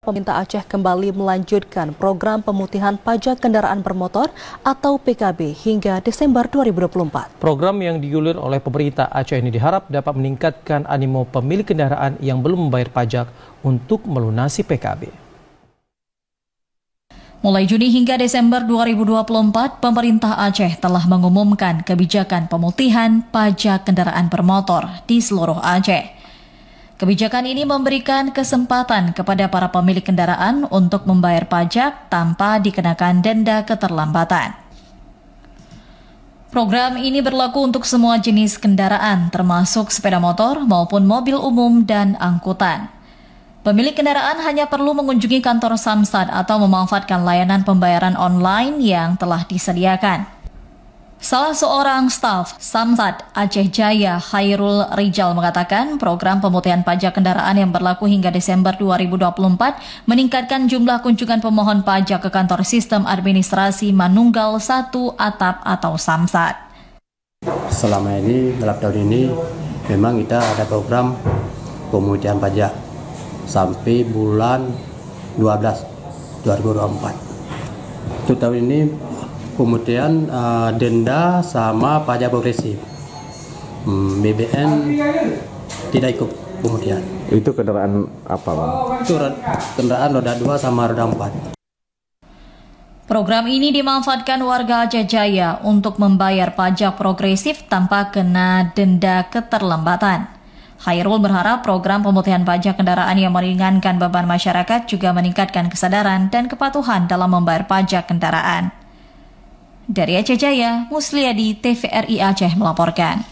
pemerintah Aceh kembali melanjutkan program pemutihan pajak kendaraan bermotor atau PKB hingga Desember 2024. Program yang digilir oleh pemerintah Aceh ini diharap dapat meningkatkan animo pemilik kendaraan yang belum membayar pajak untuk melunasi PKB. Mulai Juni hingga Desember 2024, pemerintah Aceh telah mengumumkan kebijakan pemutihan pajak kendaraan bermotor di seluruh Aceh. Kebijakan ini memberikan kesempatan kepada para pemilik kendaraan untuk membayar pajak tanpa dikenakan denda keterlambatan. Program ini berlaku untuk semua jenis kendaraan, termasuk sepeda motor maupun mobil umum dan angkutan. Pemilik kendaraan hanya perlu mengunjungi kantor Samsat atau memanfaatkan layanan pembayaran online yang telah disediakan. Salah seorang staf Samsat Aceh Jaya, Khairul Rijal, mengatakan program pemutihan pajak kendaraan yang berlaku hingga Desember 2024 meningkatkan jumlah kunjungan pemohon pajak ke kantor sistem administrasi Manunggal 1 Atap atau Samsat. Selama ini, dalam tahun ini, memang kita ada program pemutihan pajak sampai bulan 12 2024. Untuk tahun ini pemutihan denda sama pajak progresif. BBN tidak ikut pemutihan. Itu kendaraan apa, Bang? Itu kendaraan roda 2 sama roda 4. Program ini dimanfaatkan warga Aceh Jaya untuk membayar pajak progresif tanpa kena denda keterlambatan. Khairul berharap program pemutihan pajak kendaraan yang meringankan beban masyarakat juga meningkatkan kesadaran dan kepatuhan dalam membayar pajak kendaraan. Dari Aceh Jaya, Musliadi, TVRI Aceh melaporkan.